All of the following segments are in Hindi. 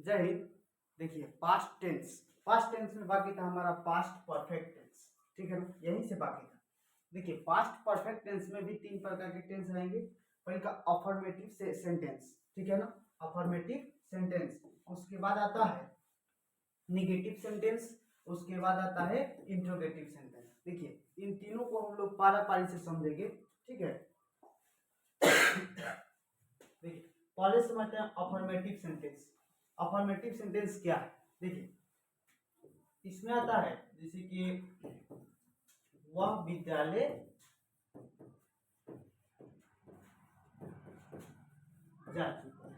जय हिंद। देखिए पास्ट टेंस में बाकी था हमारा पास्ट परफेक्ट टेंस, ठीक है ना, यहीं से बाकी था। देखिए पास्ट परफेक्ट टेंस में भी 3 प्रकार के टेंस रहेंगे। पहले का अफर्मेटिव सेंटेंस, ठीक है ना, अफर्मेटिव सेंटेंस। उसके बाद आता है निगेटिव सेंटेंस, उसके बाद आता है इंट्रोगेटिव सेंटेंस। देखिए इन तीनों को हम लोग पारा पारी से समझेंगे, ठीक है। देखिए पहले समझते हैं अफर्मेटिव सेंटेंस। अफर्मेटिव सेंटेंस क्या है? देखिए इसमें आता है जैसे कि वह विद्यालय जा चुका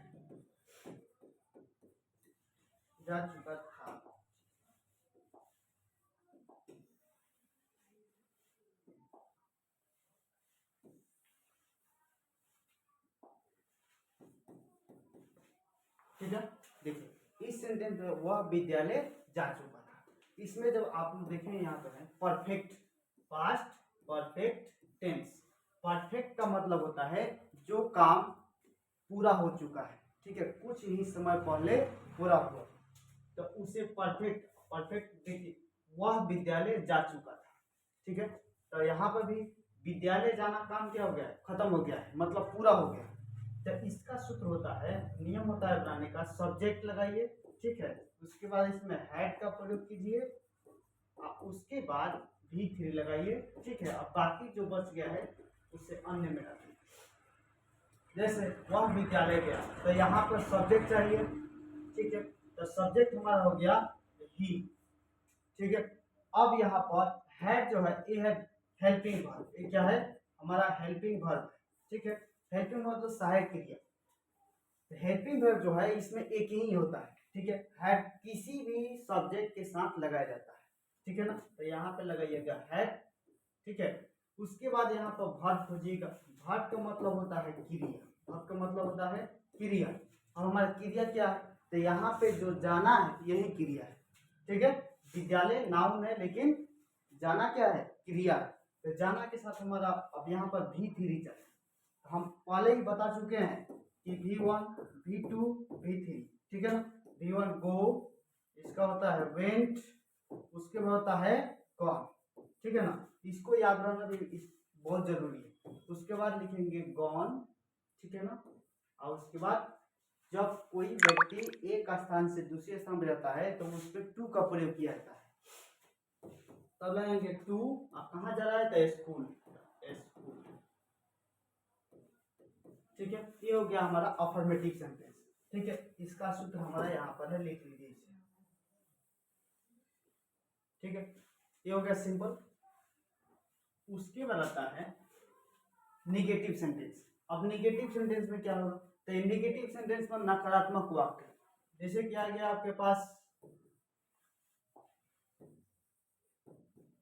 था। ठीक है, देखिए इस सेंटेंस में वह विद्यालय जा चुका था। इसमें जब आप लोग देखें यहाँ पर है perfect, past perfect tense. Perfect का मतलब होता है जो काम पूरा हो चुका है, ठीक है, कुछ ही समय पहले पूरा हुआ, तो उसे परफेक्ट परफेक्ट। देखिए वह विद्यालय जा चुका था, ठीक है, तो यहाँ पर भी विद्यालय जाना काम क्या हो गया है, खत्म हो गया है, मतलब पूरा हो गया। तो इसका सूत्र होता है, नियम होता है बनाने का, सब्जेक्ट लगाइए, ठीक है, उसके बाद इसमें हैड का प्रयोग कीजिए, उसके बाद V3 लगाइए, ठीक है, अब बाकी जो बच गया है उसे अन्य में रखिए। जैसे वह विद्यालय गया, तो यहाँ पर सब्जेक्ट चाहिए, ठीक है, तो सब्जेक्ट हमारा हो गया ही, ठीक है। अब यहाँ पर हैड जो है ये है हेल्पिंग वर्ब। ये क्या है? हमारा हेल्पिंग वर्ब, ठीक है। हेल्पिंग वर्ब तो सहायक क्रिया। हेल्पिंग वर्ब जो है इसमें एक ही होता है, ठीक है, हैड किसी भी सब्जेक्ट के साथ लगाया जाता है, ठीक है ना, तो यहाँ पे लगाइएगा हैड, ठीक है। उसके बाद यहाँ पर वर्ब खोजिएगा। वर्ब का मतलब होता है क्रिया, वर्ब का मतलब होता है क्रिया। और हमारा क्रिया क्या है? तो यहाँ पे जो जाना है यही क्रिया है, ठीक है। विद्यालय नाउन है लेकिन जाना क्या है? क्रिया। तो जाना के साथ हमारा अब यहाँ पर V3 चाहिए। हम पहले ही बता चुके हैं कि V1 V2 V3, ठीक है ना। V1 गो, इसका होता है वेंट, उसके बाद होता है गॉन, ठीक है ना, इसको याद रखना भी बहुत जरूरी है। उसके बाद लिखेंगे गॉन, ठीक है ना, और उसके बाद जब कोई व्यक्ति एक स्थान से दूसरे स्थान पर जाता है तो उस पर टू का प्रयोग किया जाता है। तब लगाएंगे टू, कहाँ जा रहा है? तो स्कूल, स्कूल, ठीक है। ये हो गया हमारा अफर्मेटिव सेंटेंस, ठीक है। इसका सूत्र हमारा यहाँ पर है, लिख लीजिए इसे, ठीक है। ये हो गया सिंपल। उसके बाद आता है निगेटिव सेंटेंस। अब निगेटिव सेंटेंस में क्या होगा? तो निगेटिव सेंटेंस में नकारात्मक वाक्य, जैसे क्या आ गया आपके पास,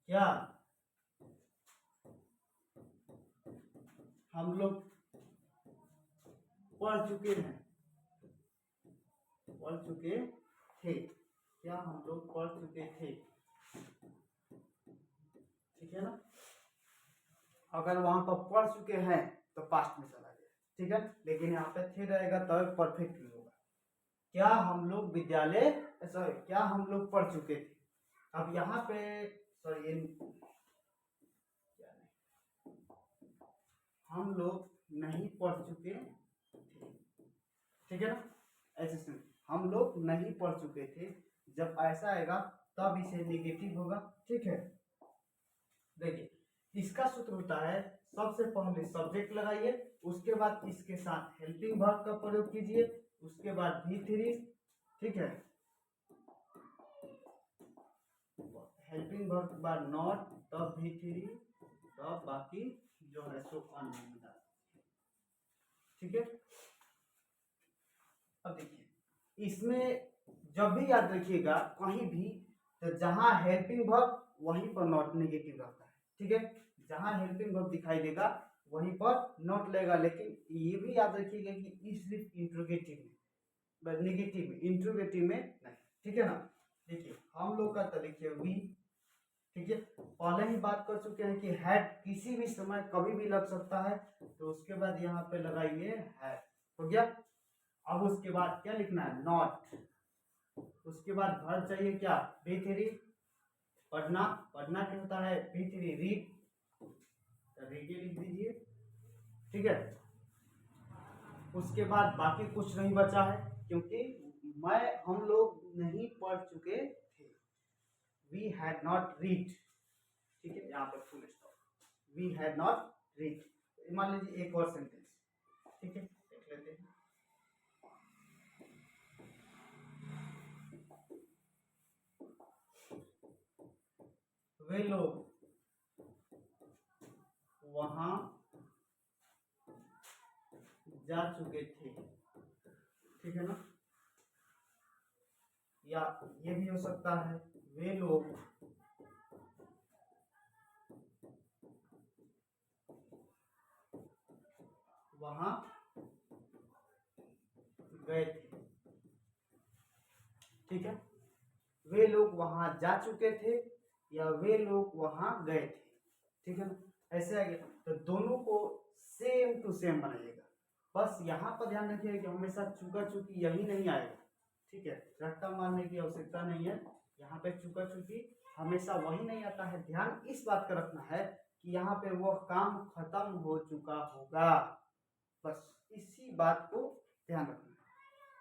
क्या हम लोग पढ़ चुके हैं, पढ़ चुके थे, क्या हम लोग पढ़ चुके थे, ठीक है ना। अगर वहां पर पढ़ चुके हैं तो पास्ट में चला गया, ठीक है, लेकिन यहाँ पे थे रहेगा तब परफेक्ट होगा। क्या हम लोग विद्यालय, सॉरी, क्या हम लोग पढ़ चुके थे। अब यहाँ पे सॉरी हम लोग नहीं पढ़ चुके थे, ठीक है ना, ऐसे सुन, हम लोग नहीं पढ़ चुके थे। जब ऐसा आएगा तब इसे नेगेटिव होगा, ठीक है। देखिए इसका सूत्र होता है, सबसे पहले सब्जेक्ट लगाइए, उसके बाद इसके साथ हेल्पिंग वर्ब का प्रयोग कीजिए, उसके बाद V3, ठीक है, हेल्पिंग वर्ब के बाद नॉट, तब V3, तब बाकी जो है सो अन्य, ठीक है। अब देखिए इसमें जब भी याद रखिएगा कहीं भी, तो जहां हेल्पिंग वर्ब वहीं पर नॉट नेगेटिव रहता है, ठीक है। जहां हेल्पिंग वर्ब दिखाई देगा वहीं पर नॉट लगेगा, लेकिन ये भी याद रखिएगा कि ई सिर्फ इंट्रोगेटिव में, नेगेटिव में, इंट्रोगेटिव में नहीं, ठीक है ना। देखिए हम लोग का तो लिखिए वी, ठीक है। पहले ही बात कर चुके हैं कि हैड किसी भी समय कभी भी लग सकता है, तो उसके बाद यहाँ पे लगाइए हैड, हो गया। अब उसके बाद क्या लिखना है? नॉट, उसके बाद वर्ब चाहिए क्या, B3, पढ़ना, पढ़ना क्या होता है, B3 रीड, रीड लिख दीजिए, ठीक है। उसके बाद बाकी कुछ नहीं बचा है, क्योंकि हम लोग नहीं पढ़ चुके थे, वी हैड नॉट रीड, ठीक है, यहाँ पे full stop, we had not read. मान लीजिए एक और सेंटेंस, ठीक है, देख लेते हैं। वे लोग वहां जा चुके थे, ठीक है ना, या ये भी हो सकता है, वे लोग वहां गए थे, ठीक है। वे लोग वहां जा चुके थे या वे लोग वहां गए थे, ठीक है ना, ऐसे आएगा। तो दोनों को सेम टू सेम बनाइएगा। बस यहाँ पर ध्यान रखिएगा कि हमेशा चुका चुकी यही नहीं आएगा, ठीक है, रट्टा मारने की आवश्यकता नहीं है। यहाँ पे चुका चुकी हमेशा वही नहीं आता है। ध्यान इस बात का रखना है कि यहाँ पे वो काम खत्म हो चुका होगा, बस इसी बात को ध्यान रखना है।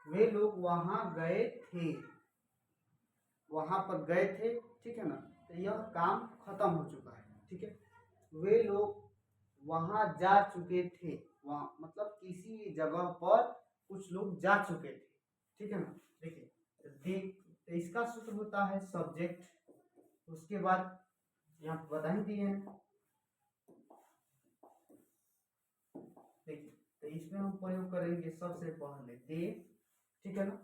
वे लोग वहां गए थे, वहां पर गए थे, ठीक है ना, तो यह काम खत्म हो चुका है, ठीक है। वे लोग वहां जा चुके थे, वहां मतलब किसी जगह पर कुछ लोग जा चुके थे, ठीक है ना। देखिए तो इसका सूत्र होता है सब्जेक्ट, उसके बाद यहाँ बता ही दिए हैं, देखिए तो इसमें हम प्रयोग करेंगे सबसे पहले दे, ठीक है ना।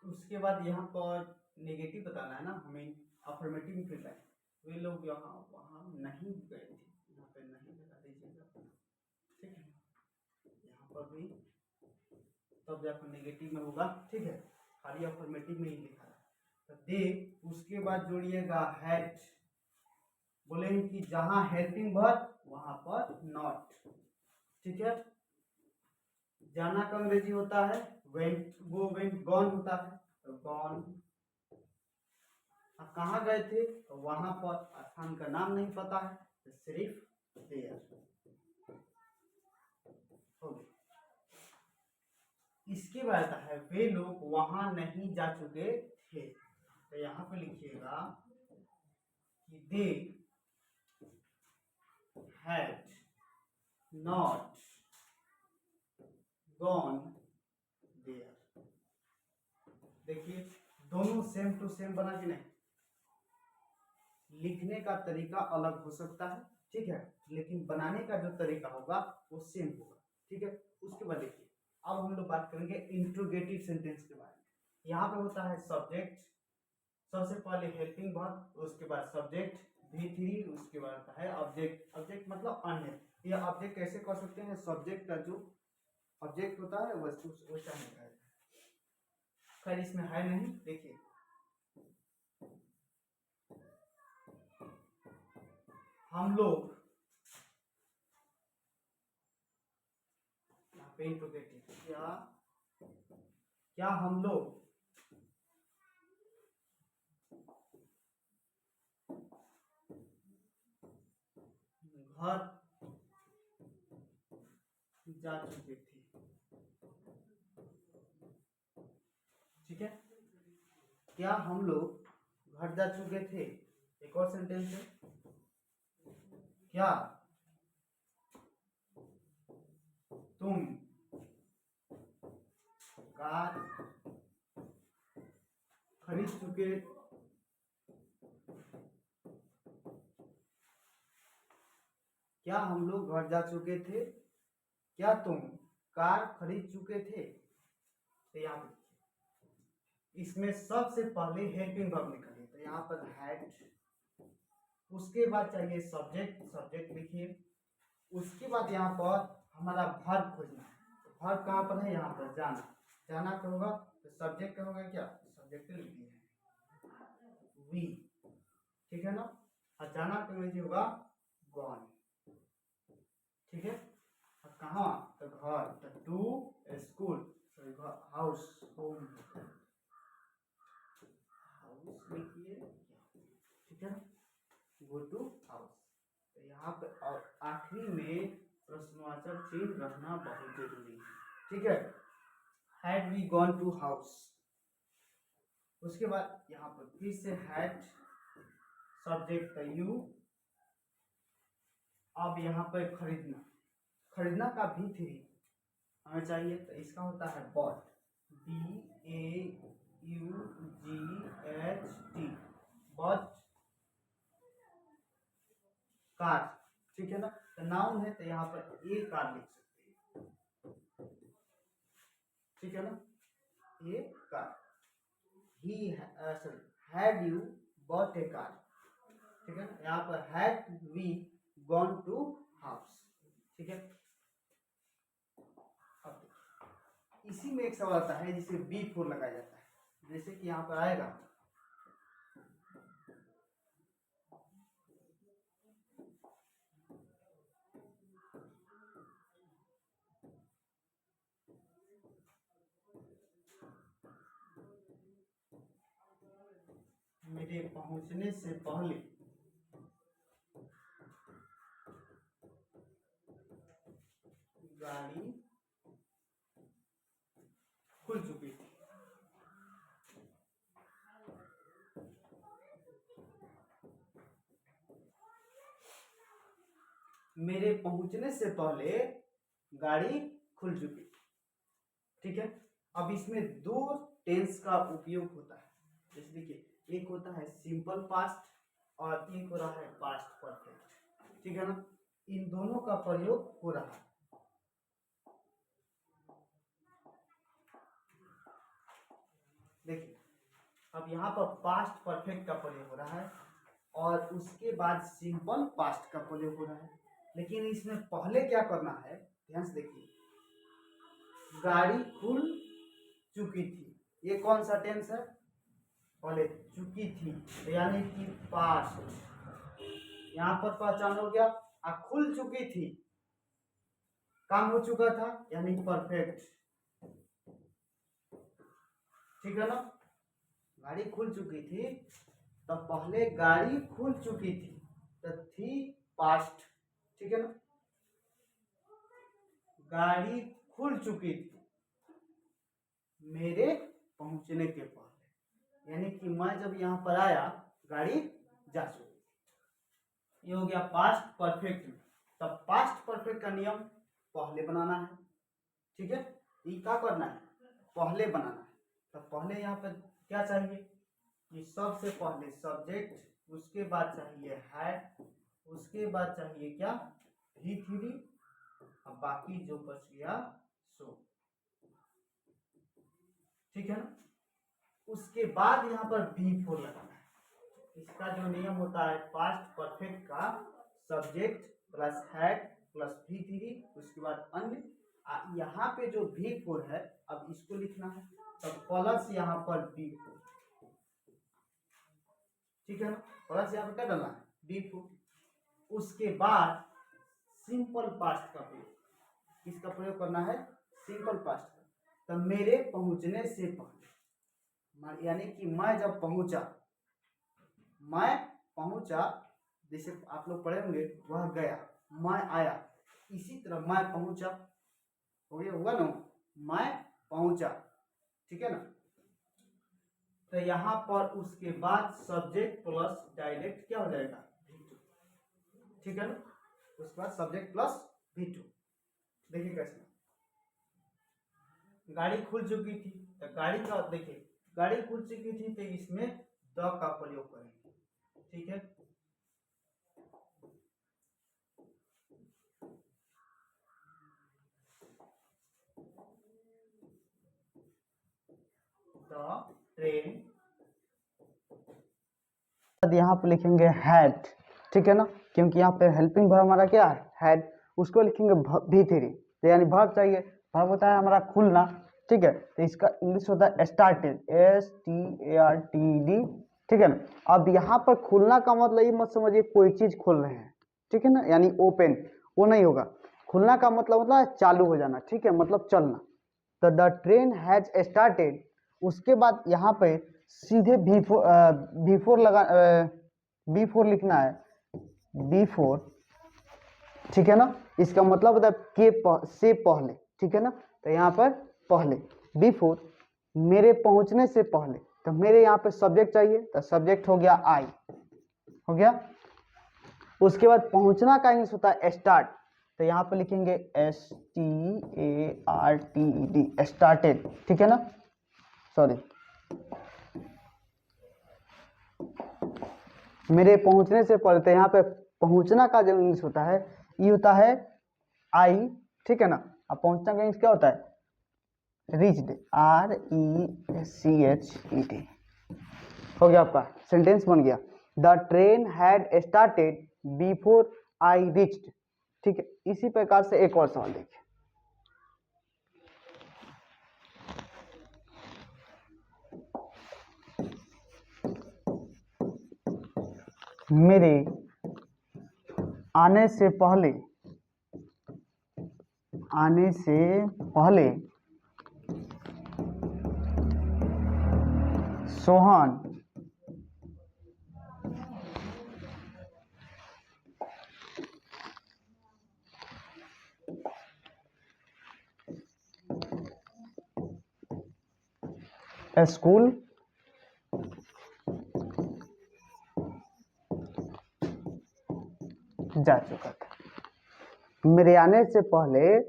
उसके बाद यहाँ पर नेगेटिव बताना है ना हमें, अफर्मेटिव में फिर वे लोग यहाँ वहाँ नहीं गए थे, यहाँ पे नहीं लगा दीजिएगा, ठीक है। यहाँ पर भी तब जाकर नेगेटिव में होगा, ठीक है, खाली अफर्मेटिव में ही लिखा है। तो दे, उसके बाद जोड़िएगा हैड, बोलेंगे कि जहाँ हेल्पिंग वर्ब वहां पर नॉट, ठीक है। जाना का अंग्रेजी होता है वेंट, वो वेंट, गॉन होता है तो गॉन। कहाँ गए थे तो वहां पर, स्थान का नाम नहीं पता है तो सिर्फ देयर हो गया। इसके बाद है वे लोग वहां नहीं जा चुके थे, तो यहाँ पे लिखिएगा कि they had not gone there. देखिए दोनों सेम टू सेम बना कि नहीं, लिखने का तरीका अलग हो सकता है, ठीक है, लेकिन बनाने का जो तरीका होगा वो सेम होगा, ठीक है। उसके बाद देखिए अब हम लोग बात करेंगे इंट्रोगेटिव सेंटेंस के बारे में। यहाँ पे होता है सब्जेक्ट, सबसे पहले हेल्पिंग वर्ब, उसके बाद सब्जेक्ट V3, उसके बाद आता है ऑब्जेक्ट। ऑब्जेक्ट मतलब अन्य, ये ऑब्जेक्ट कैसे कर सकते हैं, सब्जेक्ट का जो ऑब्जेक्ट होता है वैसा है, खैर इसमें है नहीं। देखिए हम लोग क्या हम लोग घर जा चुके थे, ठीक है। क्या हम लोग घर जा चुके थे, एक और सेंटेंस है, क्या तुम कार खरीद चुके, क्या हम लोग घर जा चुके थे, क्या तुम कार खरीद चुके थे, तो यहाँ पे इसमें सबसे पहले हेल्पिंग वर्ब निकालिए, तो यहाँ पर हैड, उसके बाद चाहिए सब्जेक्ट, सब्जेक्ट लिखिए, उसके बाद यहाँ पर हमारा वर्ब खोजना है, तो वर्ब कहाँ पर है, यहाँ पर जाना, जाना क्या होगा तो सब्जेक्ट का होगा, क्या सब्जेक्ट लिखिए वी, ठीक है ना, और जाना का अंग्रेजी होगा गॉन, ठीक है। कहाँ तो घर, तो to school, house, home, house लिखिए, ठीक है, गो टू हाउस। तो यहाँ पे और आखिरी में प्रश्नवाचक चिन्ह रहना बहुत जरूरी है, ठीक है। Had we gone to house, उसके बाद यहाँ पर फिर से हैड, सब्जेक्ट का यू। अब यहाँ पर खरीदना, खरीदना का भी थ्री हमें चाहिए, तो इसका होता है बॉट, BAUGHT, बॉट कार, ठीक है ना। तो नाउन है तो यहाँ पर ए कार लिख सकते हैं, ठीक है ना, a car. He sorry, had you bought a car, ठीक है ना। यहाँ पर had we gone to house, ठीक है। अब इसी में एक सवाल आता है जिसे B4 लगाया जाता है, जैसे कि यहाँ पर आएगा मेरे पहुंचने से पहले गाड़ी खुल चुकी थी, मेरे पहुंचने से पहले गाड़ी खुल चुकी, ठीक है। अब इसमें दो टेंस का उपयोग होता है, जैसे देखिए एक होता है सिंपल पास्ट और एक हो रहा है पास्ट परफेक्ट, ठीक है ना। इन दोनों का प्रयोग हो रहा है। देखिए अब यहाँ पर पास्ट परफेक्ट का प्रयोग हो रहा है और उसके बाद सिंपल पास्ट का प्रयोग हो रहा है, लेकिन इसमें पहले क्या करना है, ध्यान से देखिए, गाड़ी खुल चुकी थी, ये कौन सा टेंस है, पहले चुकी थी, यानी कि पास्ट, यहाँ पर पहचान हो गया। खुल चुकी थी, काम हो चुका था, यानी परफेक्ट, ठीक है ना। गाड़ी खुल चुकी थी, तो पहले गाड़ी खुल चुकी थी, तो थी पास्ट, ठीक है ना। गाड़ी खुल चुकी थी मेरे पहुंचने के पहले, यानी कि मैं जब यहाँ पर आया गाड़ी जा चुकी। ये हो गया पास्ट परफेक्ट में। तब पास्ट परफेक्ट का नियम पहले बनाना है, ठीक है, ये क्या करना है, पहले बनाना है। तो पहले यहाँ पर क्या चाहिए कि सबसे पहले सब्जेक्ट, उसके बाद चाहिए हैड, उसके बाद चाहिए क्या V3, और बाकी जो बच गया सो, ठीक है ना। उसके बाद यहाँ पर V4 लगाना है। इसका जो नियम होता है पास्ट परफेक्ट का, subject plus had plus V3, उसके बाद अन्य, यहाँ पे जो V4 है अब इसको लिखना है, तो प्लस यहाँ पर V4, ठीक है ना, प्लस यहाँ पर क्या डालना है V4। उसके बाद सिंपल पास्ट का प्रयोग, किसका प्रयोग करना है, सिंपल पास्ट का। तो मेरे पहुंचने से पहले, यानी कि मैं जब पहुंचा, मैं पहुंचा, जैसे आप लोग पढ़े होंगे वह गया, मैं आया, इसी तरह मैं पहुंचा, हो गया, हुआ ना, मैं पहुंचा, ठीक है ना। तो यहाँ पर उसके बाद सब्जेक्ट प्लस डायरेक्ट क्या हो जाएगा V2, ठीक है ना। उसके बाद सब्जेक्ट प्लस V2। देखिए कैसे, गाड़ी खुल चुकी थी, तो गाड़ी का देखिए, गाड़ी खुल चुकी थी तो इसमें द का प्रयोग करेंगे, ठीक है। द ट्रेन, यहाँ पे लिखेंगे हैड, ठीक है ना, क्योंकि यहाँ पे हेल्पिंग वर्ब हमारा क्या है, हैड। उसको लिखेंगे V3, तो यानी वर्ब चाहिए, वर्ब होता है हमारा खुलना, ठीक है। तो इसका इंग्लिश होता है स्टार्टेड, STARTED, ठीक है ना। अब यहाँ पर खुलना का मतलब ये मत समझिए कोई चीज खोल रहे हैं, ठीक है ना, यानी ओपन, वो नहीं होगा। खुलना का मतलब होता है चालू हो जाना, ठीक है, मतलब चलना। तो द ट्रेन हैज स्टार्टेड, उसके बाद यहाँ पे सीधे B4 लगा, B4 लिखना है, B4, ठीक है ना। इसका मतलब होता है से पहले, ठीक है ना। तो यहाँ पर पहले B4, मेरे पहुंचने से पहले, तो मेरे यहाँ पे सब्जेक्ट चाहिए, तो सब्जेक्ट हो गया आई, हो गया। उसके बाद पहुंचना का इंग्लिश होता है स्टार्ट, तो यहाँ पे लिखेंगे STARTED, स्टार्टेड, ठीक है ना, सॉरी, मेरे पहुंचने से पहले। तो यहाँ पे पहुंचना का जो इंग्लिश होता है ये होता है आई, ठीक है ना। अब पहुंचना का इंग्लिश क्या होता है, रीच्ड, RECHED, हो गया, आपका सेंटेंस बन गया। The train had started before I reached, ठीक है। इसी प्रकार से एक और सवाल देखिए, मेरे आने से पहले सोहन स्कूल जा चुका था। मेरे आने से पहले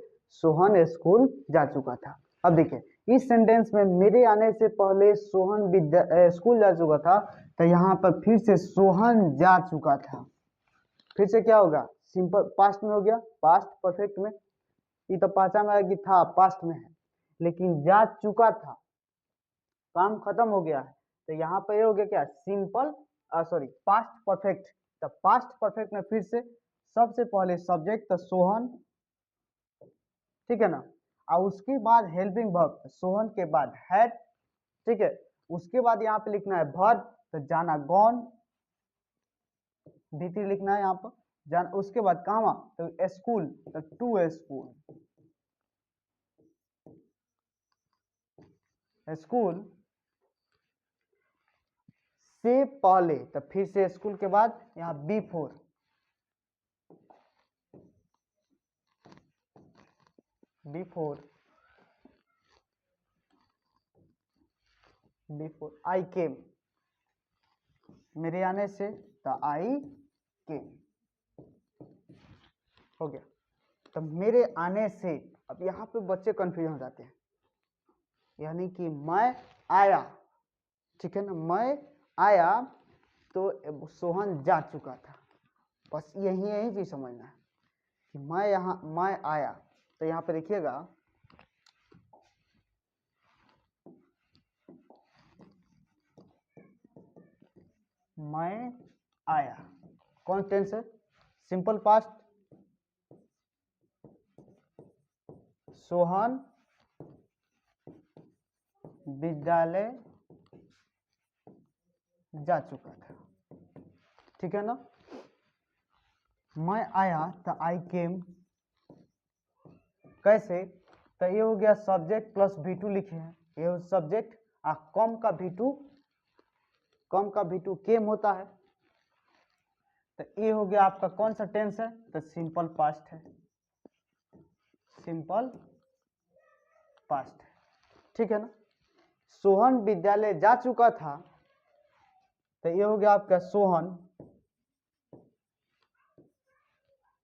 सोहन स्कूल जा चुका था। अब देखिए इस सेंटेंस में मेरे आने से पहले सोहन स्कूल जा चुका था, तो यहाँ पर फिर से सोहन जा चुका था, फिर से क्या होगा, सिंपल पास्ट में हो गया, पास्ट परफेक्ट में। ये तो पहचान आया कि था, पास्ट में है, लेकिन जा चुका था, काम खत्म हो गया है, तो यहाँ पर ये हो गया क्या, सिंपल सॉरी पास्ट परफेक्ट। तो पास्ट परफेक्ट में फिर से सबसे पहले सब्जेक्ट तो सोहन, ठीक है ना, और उसके बाद हेल्पिंग वर्ब सोहन के बाद हैड, ठीक है। उसके बाद यहाँ पे लिखना है वर्ब, तो जाना गॉन, dt लिखना है यहाँ पर जान। उसके बाद कहाँ, तो स्कूल, तो टू स्कूल, स्कूल से पहले, तो फिर से स्कूल के बाद यहाँ B4, आई केम, मेरे आने से, तो आई केम, हो गया। तो मेरे आने से, अब यहाँ पे बच्चे कंफ्यूज हो जाते हैं, यानी कि मैं आया, ठीक है ना, मैं आया तो सोहन जा चुका था, बस यही चीज समझना है कि मैं आया। तो यहाँ पे देखिएगा मैं आया, कौन टेंस है, सिंपल पास्ट, सोहन विद्यालय जा चुका था, ठीक है ना। मैं आया तो आई केम, कैसे, तो ये हो गया सब्जेक्ट प्लस V2 लिखे हैं, ये हो सब्जेक्ट, कम का V2 केम होता है, तो ये हो गया आपका कौन सा टेंस है, तो सिंपल पास्ट है, सिंपल पास्ट है, ठीक है ना। सोहन विद्यालय जा चुका था, तो ये हो गया आपका सोहन,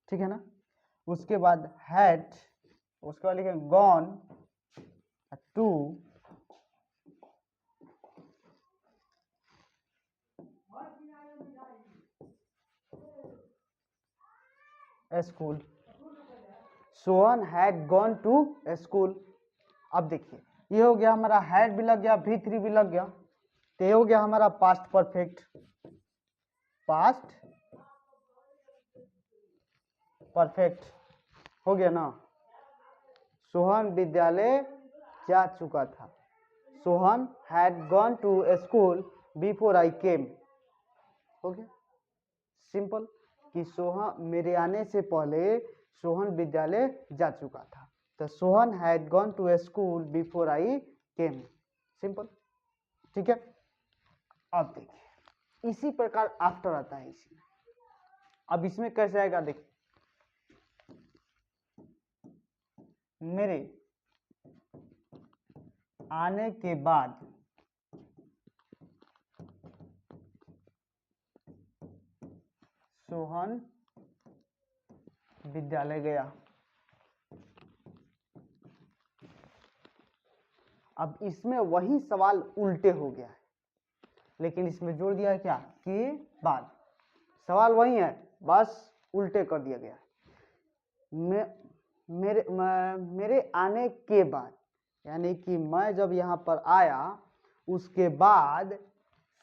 ठीक है ना। उसके बाद हैड, उसके बाद लिखेंगे gone to school, Sohan had gone to school. अब देखिए ये हो गया हमारा हैड भी लग गया, V3 भी लग गया, तो ये हो गया हमारा पास्ट परफेक्ट, पास्ट परफेक्ट हो गया ना। सोहन विद्यालय जा चुका था, Sohan had gone to school before I came, हो गया सिंपल, कि सोहन मेरे आने से पहले सोहन विद्यालय जा चुका था। तो Sohan had gone to a school before I came, simple. ठीक है, अब देखिए इसी प्रकार आफ्टर आता है इसमें। अब इसमें कैसे आएगा, देखिए मेरे आने के बाद सोहन विद्यालय गया। अब इसमें वही सवाल उल्टे हो गया है, लेकिन इसमें जोड़ दिया है क्या, के बाद। सवाल वही है, बस उल्टे कर दिया गया है। मेरे आने के बाद, यानी कि मैं जब यहाँ पर आया उसके बाद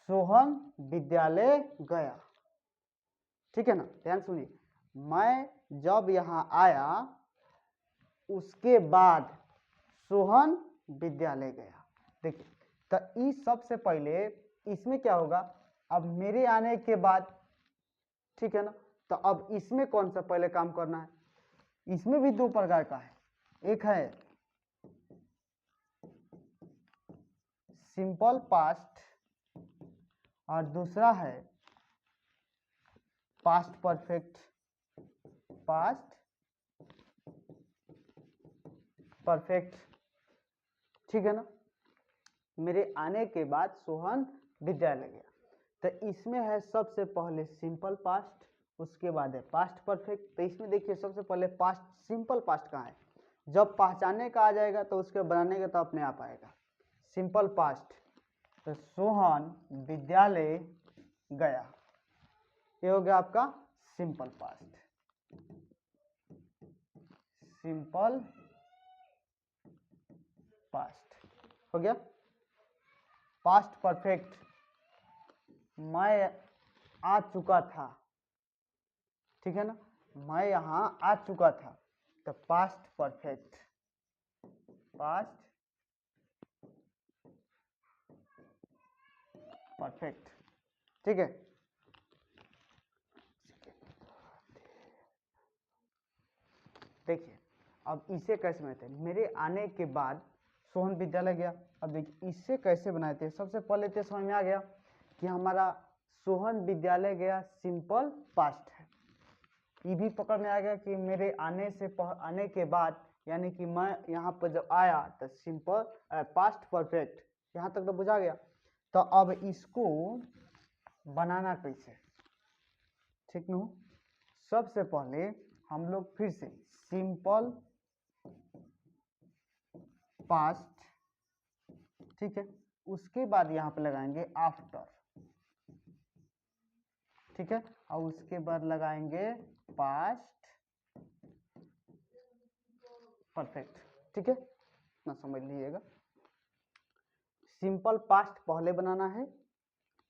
सोहन विद्यालय गया। ठीक है ना, ध्यान सुनिए, मैं जब यहाँ आया उसके बाद सोहन विद्यालय गया। देखिए तो इस सबसे पहले इसमें क्या होगा, अब मेरे आने के बाद, ठीक है ना, तो अब इसमें कौन सा पहले काम करना है, इसमें भी दो प्रकार का है, एक है सिंपल पास्ट और दूसरा है पास्ट परफेक्ट। पास्ट परफेक्ट, ठीक है ना। मेरे आने के बाद सोहन विद्यालय गया, तो इसमें है सबसे पहले सिंपल पास्ट, उसके बाद है पास्ट परफेक्ट। तो इसमें देखिए सबसे पहले पास्ट, सिंपल पास्ट कहाँ है, जब पहचानने का आ जाएगा तो उसके बनाने का तो अपने आप आएगा। सिंपल पास्ट, तो सोहन विद्यालय गया, ये हो गया आपका सिंपल पास्ट। सिंपल पास्ट हो गया। पास्ट परफेक्ट, मैं आ चुका था, ठीक है ना, मैं यहाँ आ चुका था, तो पास्ट परफेक्ट। पास्ट परफेक्ट, ठीक है। देखिए अब इसे कैसे बनाते हैं, मेरे आने के बाद सोहन विद्यालय गया। अब देखिए इससे कैसे बनाते हैं, सबसे पहले तो समझ में आ गया कि हमारा सोहन विद्यालय गया सिंपल पास्ट है। ये भी पकड़ में आ गया कि मेरे आने के बाद, यानी कि मैं यहाँ पर जब आया तो सिंपल पास्ट परफेक्ट, यहाँ तक तो बुझा गया। तो अब इसको बनाना कैसे, ठीक न। सबसे पहले हम लोग फिर से सिंपल पास्ट, ठीक है, उसके बाद यहाँ पे लगाएंगे आफ्टर, ठीक है, और उसके बाद लगाएंगे पास्ट परफेक्ट, ठीक है ना, समझ लीजिएगा। सिंपल पास्ट पहले बनाना है,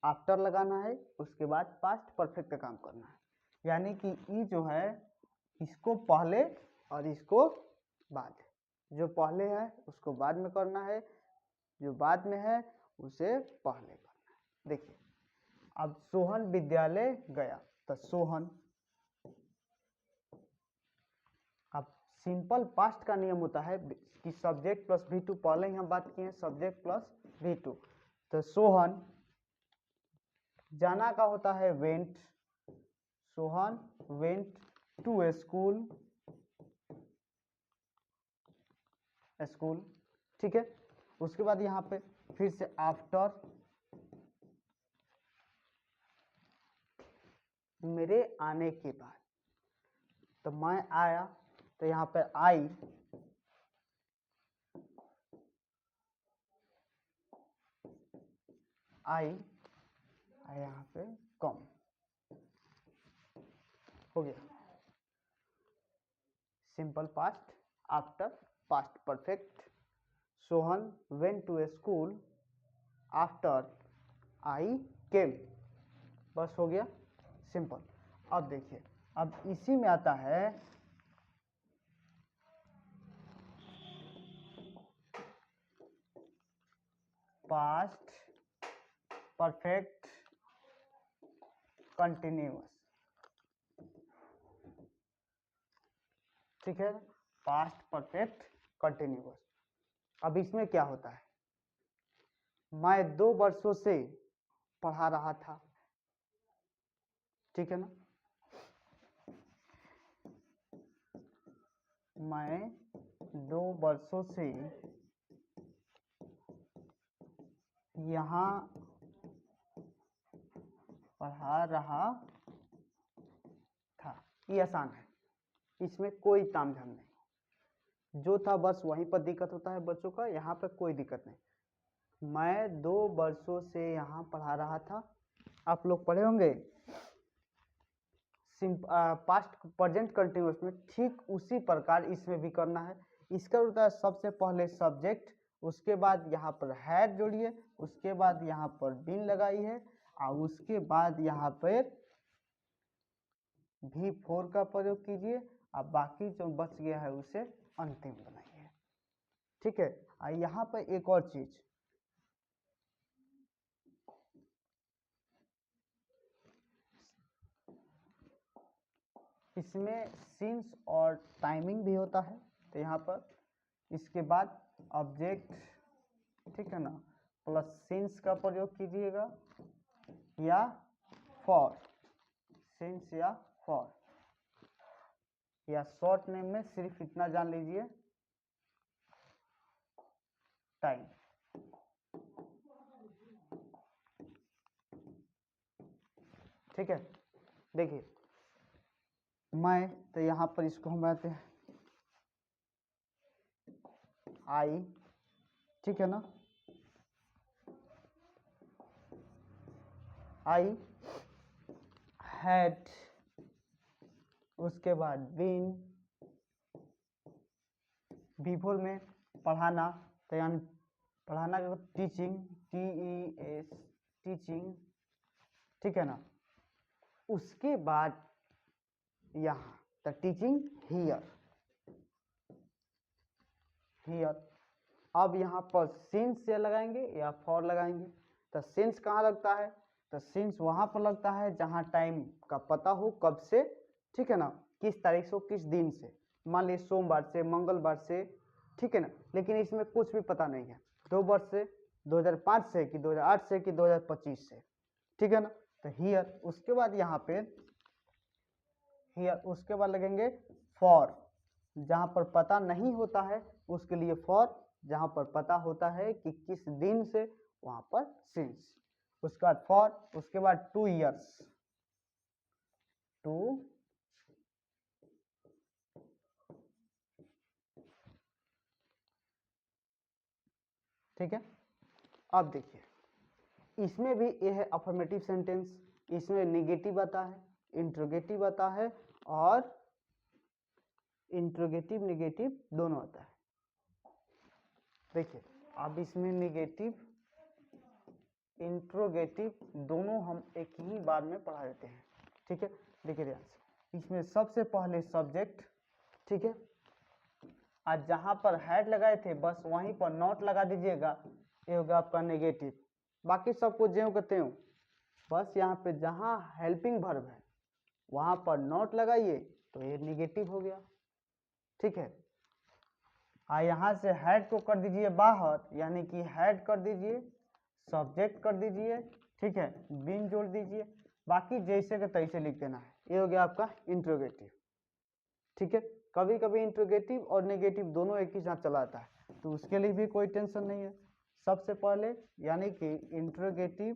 आफ्टर लगाना है, उसके बाद पास्ट परफेक्ट का काम करना है। यानी कि ये जो है इसको पहले और इसको बाद, जो पहले है उसको बाद में करना है, जो बाद में है उसे पहले करना है। देखिए अब सोहन विद्यालय गया, तो सोहन, अब सिंपल पास्ट का नियम होता है कि सब्जेक्ट प्लस V2, पहले ही हम बात किए हैं सब्जेक्ट प्लस V2। तो सोहन जाना का होता है went, Sohan went to a school, school, ठीक है। उसके बाद यहाँ पे फिर से आफ्टर, मेरे आने के बाद, तो मैं आया, तो यहाँ पे आई, यहाँ पे कम हो गया। Simple past, after, past perfect. Sohan went to a school after I came, बस हो गया सिंपल। अब देखिए अब इसी में आता है पास्ट परफेक्ट कंटिन्यूअस, ठीक है, पास्ट परफेक्ट कंटिन्यूअस। अब इसमें क्या होता है, मैं 2 वर्षों से पढ़ा रहा था, ठीक है ना, मैं 2 वर्षों से यहाँ पढ़ा रहा था। ये आसान है, इसमें कोई तामझाम नहीं, जो था बस वहीं पर दिक्कत होता है बच्चों का, यहाँ पर कोई दिक्कत नहीं। मैं 2 वर्षों से यहाँ पढ़ा रहा था, आप लोग पढ़े होंगे पास्ट प्रेजेंट कंटिन्यूअस में, ठीक उसी प्रकार इसमें भी करना है। इसका होता है सबसे पहले सब्जेक्ट, उसके बाद यहाँ पर हैड जोड़िए, उसके बाद यहाँ पर बीन लगाई है, और उसके बाद यहाँ पर V4 का प्रयोग कीजिए, और बाकी जो बच गया है उसे अंतिम बनाइए, ठीक है। और यहाँ पर एक और चीज, इसमें सिंस और टाइमिंग भी होता है, तो यहाँ पर इसके बाद ऑब्जेक्ट, ठीक है ना, प्लस सिंस का प्रयोग कीजिएगा, या फॉर, सिंस या फॉर, या शॉर्ट नेम में सिर्फ इतना जान लीजिए टाइम, ठीक है। देखिए मैं, तो यहाँ पर इसको हम कहते हैं आई, ठीक है ना, आई हैड, उसके बाद बीन, V4 में पढ़ाना, तो यानी पढ़ाना का टीचिंग, TES, टीचिंग, ठीक है ना। उसके बाद यहाँ द टीचिंग हियर, हियर। अब यहाँ पर सिंस से लगाएंगे या फॉर लगाएंगे, तो सिंस कहाँ लगता है, तो सिंस वहां पर लगता है जहाँ टाइम का पता हो, कब से, ठीक है ना, किस तारीख से, किस दिन से, मान लीजिए सोमवार से, मंगलवार से, ठीक है ना। लेकिन इसमें कुछ भी पता नहीं है, 2 वर्ष से, 2005 से कि 2008 से कि 2025 से, ठीक है ना। तो हियर, उसके बाद यहाँ पे हियर, उसके बाद लगेंगे फॉर, जहाँ पर पता नहीं होता है उसके लिए फॉर, जहाँ पर पता होता है कि किस दिन से, वहाँ पर सिंस, उसके बाद फॉर, उसके बाद 2 इयर्स, 2, ठीक है। अब देखिए इसमें भी ये है अफर्मेटिव सेंटेंस, इसमें नेगेटिव आता है, इंट्रोगेटिव आता है, और इंट्रोगेटिव नेगेटिव दोनों आता है। देखिए अब इसमें नेगेटिव इंट्रोगेटिव दोनों हम एक ही बार में पढ़ा देते हैं, ठीक है। देखिए ध्यान से, इसमें सबसे पहले सब्जेक्ट, ठीक है, आज जहां पर हैड लगाए थे बस वहीं पर नॉट लगा दीजिएगा, ये होगा आपका नेगेटिव। बाकी सबको ज्यों के त्यों, बस यहाँ पे जहां हेल्पिंग वर्ब है वहां पर नॉट लगाइए, तो ये नेगेटिव हो गया, ठीक है। यहाँ से हैड को कर दीजिए बाहर, यानी कि हैड कर दीजिए, सब्जेक्ट कर दीजिए, ठीक है, बीन जोड़ दीजिए, बाकी जैसे के तैसे लिख देना है। ये हो गया आपका इंट्रोगेटिव, ठीक है। कभी कभी इंट्रोगेटिव और नेगेटिव दोनों एक ही साथ चला आता है, तो उसके लिए भी कोई टेंशन नहीं है। सबसे पहले यानी कि इंट्रोगेटिव,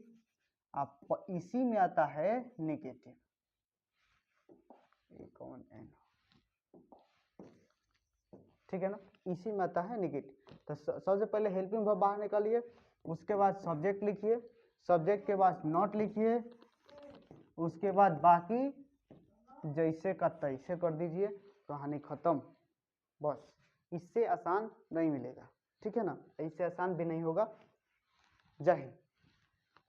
आप इसी में आता है नेगेटिव, ठीक है ना, इसी में आता है नेगेटिव। तो सबसे पहले हेल्पिंग वर्ब बाहर निकालिए, उसके बाद सब्जेक्ट लिखिए, सब्जेक्ट के बाद नॉट लिखिए, उसके बाद बाकी जैसे का तैसे कर दीजिए, कहानी खत्म। बस इससे आसान नहीं मिलेगा, ठीक है ना, इससे आसान भी नहीं होगा। जय हिंद।